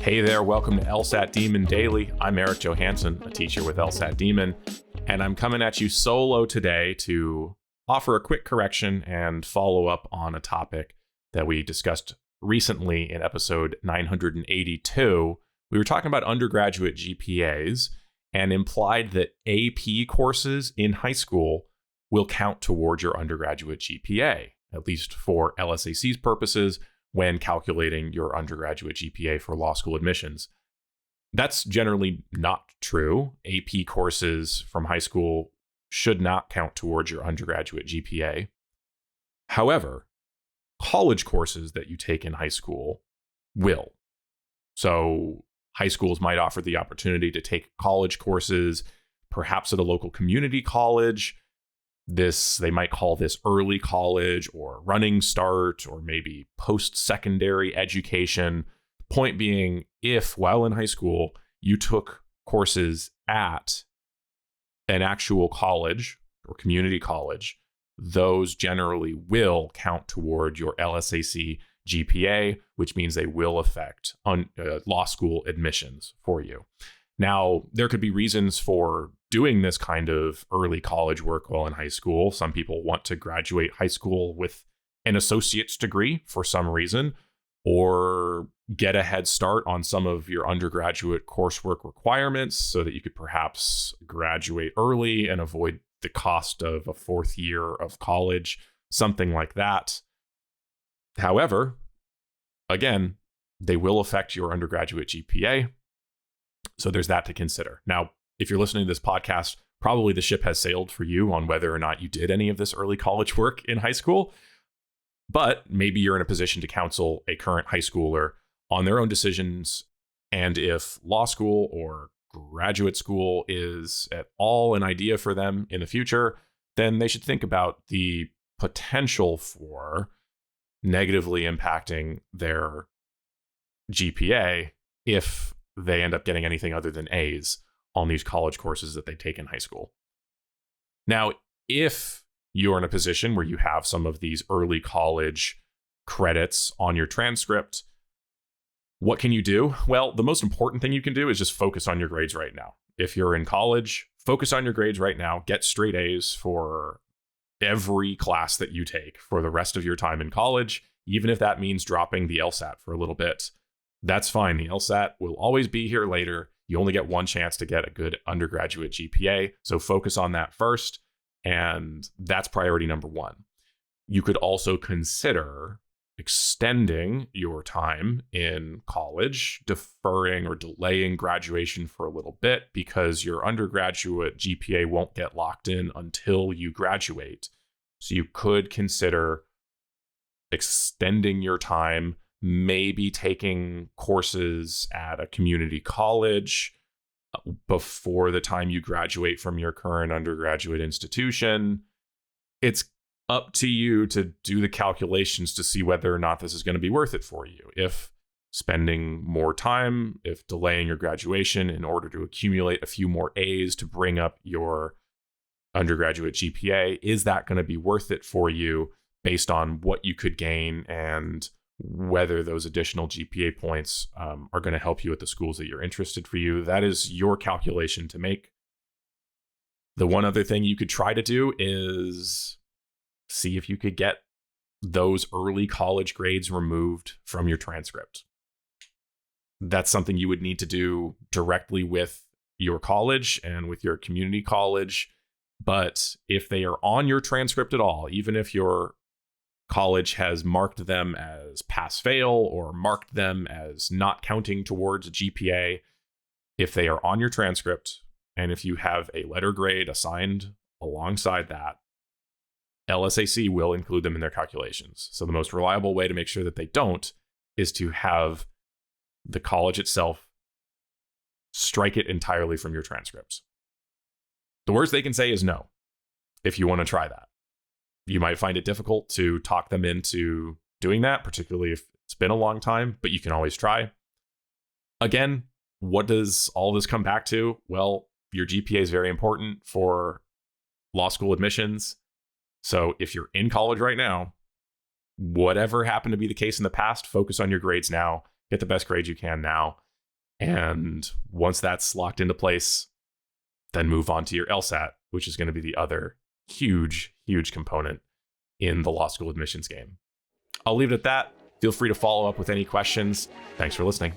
Hey there, welcome to LSAT Demon Daily. I'm Erik Johansson, a teacher with LSAT Demon, and I'm coming at you solo today to offer a quick correction and follow up on a topic that we discussed recently in episode 982. We were talking about undergraduate GPAs and implied that AP courses in high school will count towards your undergraduate GPA, at least for LSAC's purposes, when calculating your undergraduate GPA for law school admissions. That's generally not true. AP courses from high school should not count towards your undergraduate GPA. However, college courses that you take in high school will. So high schools might offer the opportunity to take college courses, perhaps at a local community college. They might call this early college or running start or maybe post-secondary education. Point being, if while in high school you took courses at an actual college or community college, those generally will count toward your LSAC GPA, which means they will affect law school admissions for you. Now, there could be reasons for doing this kind of early college work while in high school. Some people want to graduate high school with an associate's degree for some reason, or get a head start on some of your undergraduate coursework requirements so that you could perhaps graduate early and avoid the cost of a fourth year of college, something like that. However, again, they will affect your undergraduate GPA. So there's that to consider. Now, if you're listening to this podcast, probably the ship has sailed for you on whether or not you did any of this early college work in high school. But maybe you're in a position to counsel a current high schooler on their own decisions. And if law school or graduate school is at all an idea for them in the future, then they should think about the potential for negatively impacting their GPA if they end up getting anything other than A's on these college courses that they take in high school. Now, if you're in a position where you have some of these early college credits on your transcript, what can you do? Well, the most important thing you can do is just focus on your grades right now. If you're in college, focus on your grades right now. Get straight A's for every class that you take for the rest of your time in college, even if that means dropping the LSAT for a little bit. That's fine. The LSAT will always be here later. You only get one chance to get a good undergraduate GPA. So focus on that first. And that's priority number one. You could also consider extending your time in college, deferring or delaying graduation for a little bit because your undergraduate GPA won't get locked in until you graduate. So you could consider extending your time, maybe taking courses at a community college before the time you graduate from your current undergraduate institution. It's up to you to do the calculations to see whether or not this is going to be worth it for you. If spending more time, if delaying your graduation in order to accumulate a few more A's to bring up your undergraduate GPA, is that going to be worth it for you based on what you could gain and whether those additional GPA points are going to help you at the schools that you're interested for you? That is your calculation to make. The one other thing you could try to do is see if you could get those early college grades removed from your transcript. That's something you would need to do directly with your college and with your community college. But if they are on your transcript at all, even if your college has marked them as pass-fail or marked them as not counting towards a GPA, if they are on your transcript and if you have a letter grade assigned alongside that, LSAC will include them in their calculations. So the most reliable way to make sure that they don't is to have the college itself strike it entirely from your transcripts. The worst they can say is no, if you want to try that. You might find it difficult to talk them into doing that, particularly if it's been a long time, but you can always try. Again, what does all this come back to? Well, your GPA is very important for law school admissions. So if you're in college right now, whatever happened to be the case in the past, focus on your grades now. Get the best grades you can now. And once that's locked into place, then move on to your LSAT, which is going to be the other huge, huge component in the law school admissions game. I'll leave it at that. Feel free to follow up with any questions. Thanks for listening.